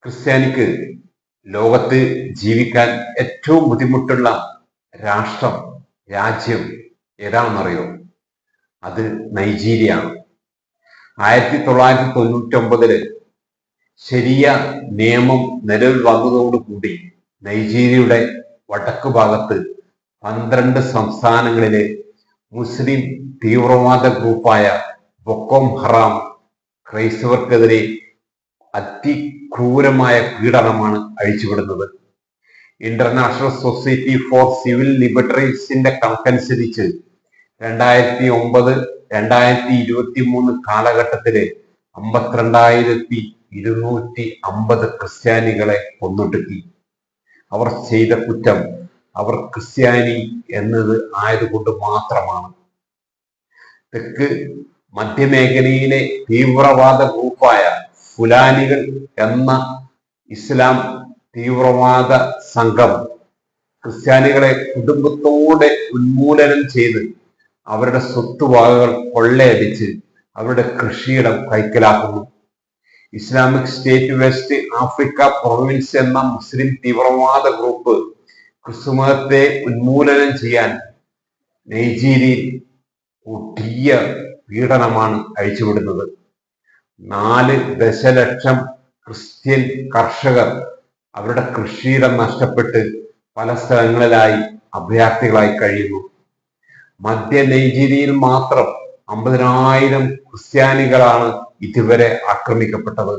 ക്രിസ്ത്യാനിക്ക് ലോകത്ത് ജീവിക്കാൻ ഏറ്റവും ബുദ്ധിമുട്ടുള്ള രാഷ്ട്രം, രാജ്യം ഏതാണെന്നറിയോ? അത് നൈജീരിയ ആണ്. 1999 ശരിയ നിയമം നിലവിൽ വന്നതോടുകൂടി നൈജീരിയയുടെ വടക്കു ഭാഗത്ത് 12 സംസ്ഥാനങ്ങളിലെ മുസ്ലിം തീവ്രവാദ ഗ്രൂപ്പായ ബൊക്കോം ഹറാം ക്രൈസ്തവർക്കെതിരെ അതിക്രൂരമായ പീഡനമാണ് അഴിച്ചുവിടുന്നത്. ഇന്റർനാഷണൽ സൊസൈറ്റി ഫോർ സിവിൽ ലിബർട്ടീസിന്റെ കണക്കനുസരിച്ച് 2009-2023 കാലഘട്ടത്തില് 52,250 ക്രിസ്ത്യാനികളെ കൊന്നൊടുക്കി. അവർ ചെയ്ത കുറ്റം അവർ ക്രിസ്ത്യാനി എന്നത് ആയതുകൊണ്ട് മാത്രമാണ്. തെക്ക് മധ്യമേഖലയിലെ തീവ്രവാദ ഗ്രൂപ്പായ ഫുലാനികൾ എന്ന ഇസ്ലാം തീവ്രവാദ സംഘം ക്രിസ്ത്യാനികളെ കുടുംബത്തോടെ ഉന്മൂലനം ചെയ്ത് അവരുടെ സ്വത്തുവകകൾ കൊള്ളയടിച്ച് അവരുടെ കൃഷിയിടം കൈക്കലാക്കുന്നു. Islamic State West Africa Province എന്ന മുസ്ലിം തീവ്രവാദ ഗ്രൂപ്പ് ക്രിസ്തുമതത്തെ ഉന്മൂലനം ചെയ്യാൻ നൈജീരിയയിൽ കൊടിയ പീഡനമാണ് അഴിച്ചുവിടുന്നത്. 4 ദശലക്ഷം ക്രിസ്ത്യൻ കർഷകർ അവരുടെ കൃഷിയിടം നഷ്ടപ്പെട്ട് പല സ്ഥലങ്ങളിലായി അഭയാർത്ഥികളായി കഴിയുന്നു. മധ്യ നൈജീരിയയിൽ മാത്രം 50,000 ക്രിസ്ത്യാനികളാണ് ഇതുവരെ ആക്രമിക്കപ്പെട്ടത്.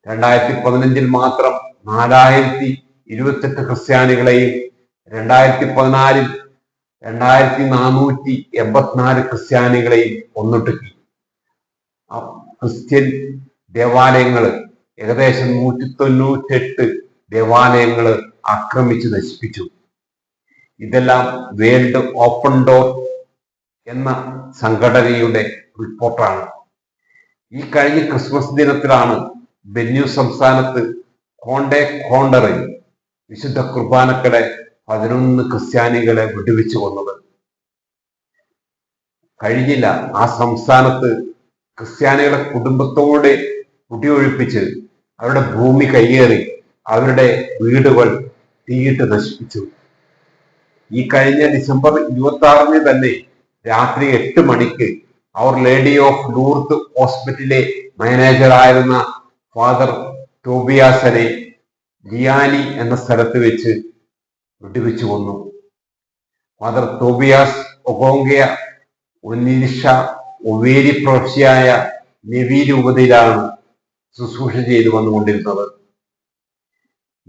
2015 മാത്രം 4,028 ക്രിസ്ത്യാനികളെയും 2014 2,484 ക്രിസ്ത്യാനികളെയും കൊന്നൊടുക്കി. ക്രിസ്ത്യൻ ദേവാലയങ്ങള് ഏകദേശം 198 ദേവാലയങ്ങള് ആക്രമിച്ച് നശിപ്പിച്ചു. ഇതെല്ലാം വേൾഡ് ഓപ്പൺ ഡോർ എന്ന സംഘടനയുടെ റിപ്പോർട്ടാണ്. ഈ കഴിഞ്ഞ ക്രിസ്മസ് ദിനത്തിലാണ് ബെന്യു സംസ്ഥാനത്ത് കോണ്ടറിൽ വിശുദ്ധ കുർബാനക്കിടെ 11 ക്രിസ്ത്യാനികളെ വെടിവെച്ചു കൊന്നത്. കഴിഞ്ഞില്ല, ആ സംസ്ഥാനത്ത് ക്രിസ്ത്യാനികളെ കുടുംബത്തോടെ കുടിയൊഴിപ്പിച്ച് അവരുടെ ഭൂമി കയ്യേറി അവരുടെ വീടുകൾ തീയിട്ട് നശിപ്പിച്ചു. ഈ കഴിഞ്ഞ ഡിസംബർ 26 തന്നെ രാത്രി 8 മണിക്ക് അവർ ലേഡി ഓഫ് ലൂർദ് ഹോസ്പിറ്റലിലെ മാനേജറായിരുന്ന ഫാദർ ടോബിയാസിനെ ലിയാനി എന്ന സ്ഥലത്ത് വെച്ച് വെടിവെച്ചു കൊന്നു. ഫാദർ ടോബിയാസ് ഒഗോങ്കയ ഒനിരിഷ ഒവേരി പ്രവിശ്യയായ നെവി രൂപതയിലാണ് ശുശ്രൂഷ ചെയ്തു വന്നുകൊണ്ടിരുന്നത്.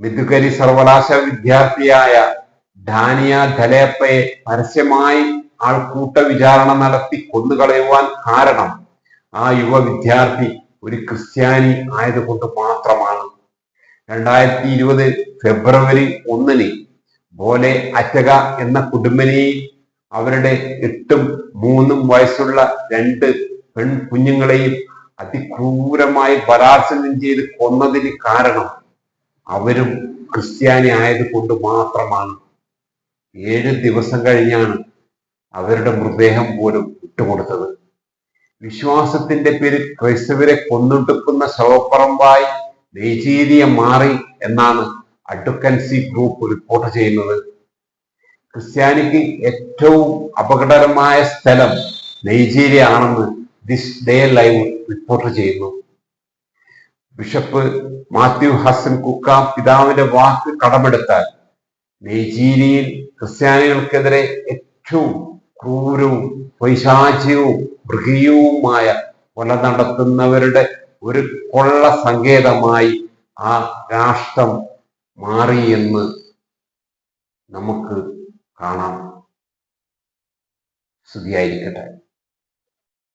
മിതുകരി സർവകലാശാല വിദ്യാർത്ഥിയായ ഡാനിയ ധലേപ്പയെ പരസ്യമായി ആൾക്കൂട്ട വിചാരണ നടത്തി കൊന്നുകളയുവാൻ കാരണം ആ യുവ വിദ്യാർത്ഥി ഒരു ക്രിസ്ത്യാനി ആയതുകൊണ്ട് മാത്രമാണ്. 2020 ഫെബ്രുവരി 1 ബോലെ അറ്റക എന്ന കുടുംബനെയും അവരുടെ 8ഉം 3ഉം വയസ്സുള്ള 2 പെൺകുഞ്ഞുങ്ങളെയും അതിക്രൂരമായി ബലാത്സംഗം ചെയ്ത് കൊന്നതിന് കാരണം അവരും ക്രിസ്ത്യാനി ആയതുകൊണ്ട് മാത്രമാണ്. 7 ദിവസം കഴിഞ്ഞാണ് അവരുടെ മൃതദേഹം പോലും വിട്ടുകൊടുത്തത്. വിശ്വാസത്തിന്റെ പേരിൽ ക്രൈസ്തവരെ കൊന്നൊടുക്കുന്ന ശവപ്പറമ്പായി നൈജീരിയ മാറി എന്നാണ് അഡ്വക്കൻസി ഗ്രൂപ്പ് റിപ്പോർട്ട് ചെയ്യുന്നത്. ക്രിസ്ത്യാനിക്ക് ഏറ്റവും അപകടകരമായ സ്ഥലം നൈജീരിയ ആണെന്ന് ദിസ് ഡേ ലൈവ് റിപ്പോർട്ട് ചെയ്യുന്നു. ബിഷപ്പ് മാത്യു ഹസൻ കുക്ക പിതാവിന്റെ വാക്ക് കടമെടുത്താൽ നൈജീരിയയിൽ ക്രിസ്ത്യാനികൾക്കെതിരെ ഏറ്റവും ക്രൂരവും പൈശാചികവും മൃഗീയവുമായ കൊല നടത്തുന്നവരുടെ ഒരു കൊള്ള സങ്കേതമായി ആ രാഷ്ട്രം മാറി എന്ന് നമുക്ക് കാണാം. സ്തുതിയായിരിക്കട്ടെ.